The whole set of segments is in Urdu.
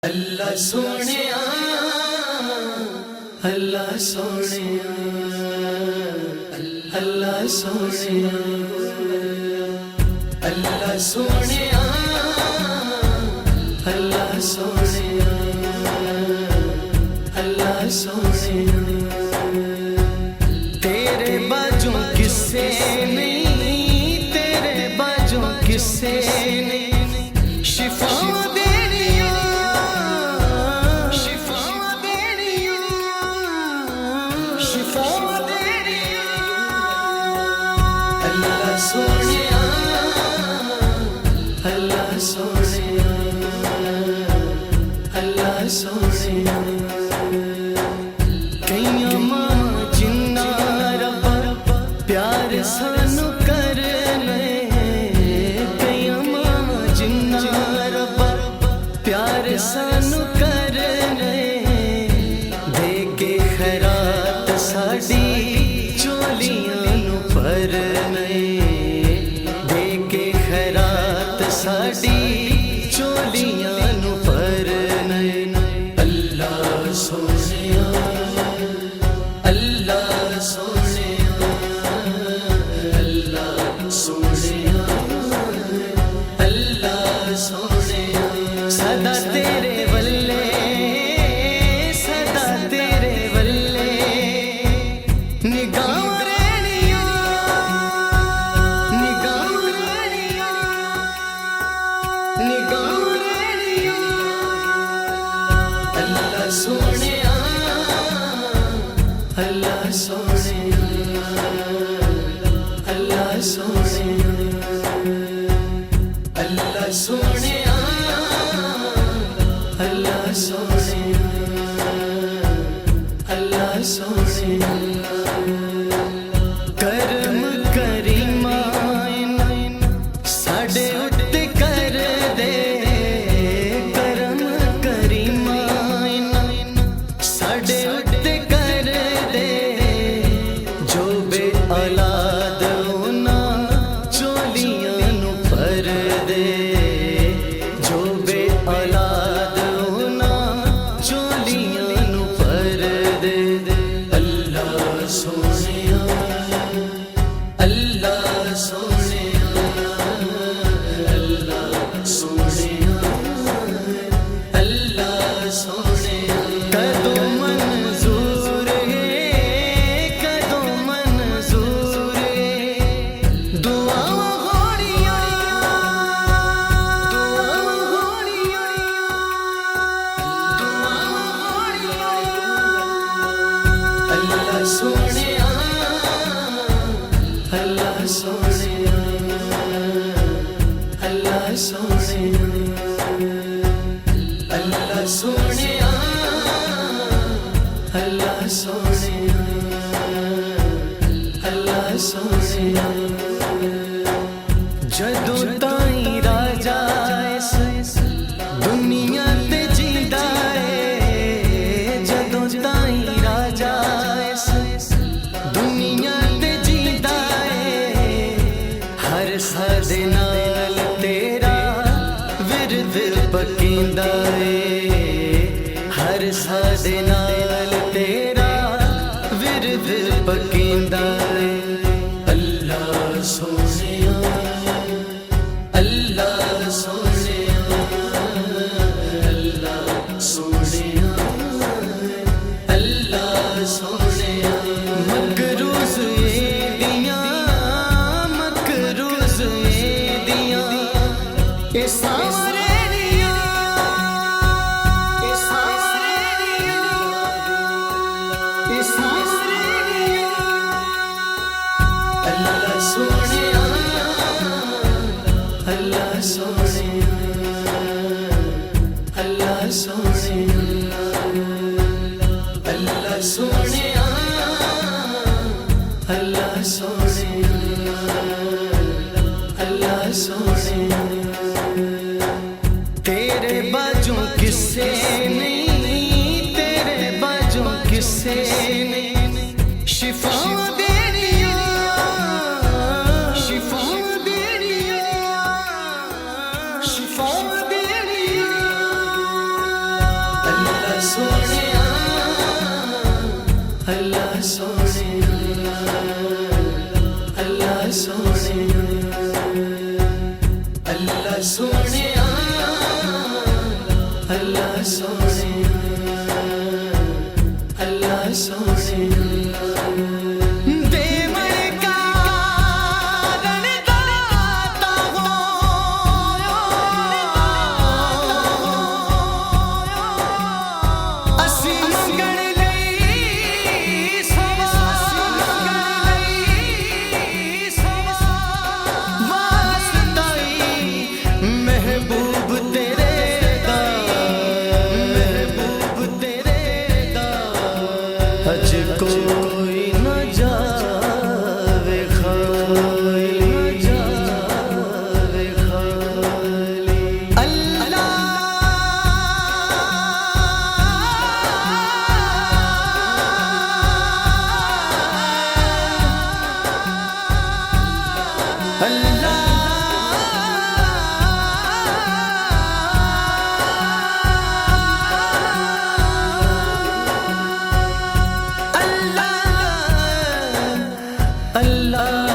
اللہ سونیا اللہ سونیا اللہ سونیا اللہ سونیا اللہ سونیا اللہ سونیا تیرے باجوں کسے نہیں تیرے باجوں کسے نہیں شفا اللہ سونیا اللہ سونیا اللہ سونیا کئیاں ماں جنہ رب پیار سانو کرنے کئیاں ماں جنہ رب پیار سانو کرنے دے کے خیرات ساڈی چولیاں نو پرنے ساڈی چولیاں نو پرنے اللہ سونیا اللہ سونیا اللہ سونیا اللہ سونیا سدا تیرے ولے سدا تیرے ولے نگاہ اللہ سونیا اللہ سونیا اللہ سونیا اللہ سونیا اللہ سونیا اللہ سونیا کرم کریمہ ساڈے اُتے کر دے کرم کریمہ ساڈے اُتے کر دے جو بے اولاد انہاں چولیاں نو بھر دے جو بے اولاد انہاں چولیاں نو بھر دے اللہ سونیا اللہ سونیا اللہ سونیا اللہ سونیا کدوں منظور ہے کدوں منظور ہے دعا ہوڑیاں دعا ہوڑیاں دعا ہوڑیاں اللہ سونیا اللہ سونیا اللہ سونیا اللہ سونیا اللہ سونیا اللہ سونیا جدوں تائیں راجا اس دنیا تے جیندا ہے جدوں تائیں راجا اس دنیا تے جیندا ہے ہر سادے نال تیرا ورد پکیندا ہے ہر سادے نال تیرا ورد پکیندا ہے اللہ سونیا اللہ سونیا اللہ سونیا اللہ سونیا مکروز دیاں مکروز دیاں اے سارے دیاں اے سارے دیاں اے سارے دیاں اللہ سونیا اللہ سونیا اللہ سونیا اللہ سونیا اللہ سونیا اللہ سونیا تیرے باجوں کسے نہیں تیرے باجوں کسے نہیں شفا دینیا شفا دینیا شفا دینیا اللہ سونے اللہ سونے اج کوئی نہ جاوے خالی جاوے خالی اللہ اللہ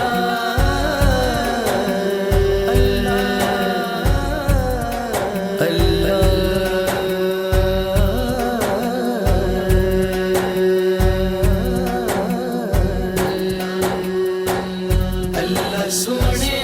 اللہ سونے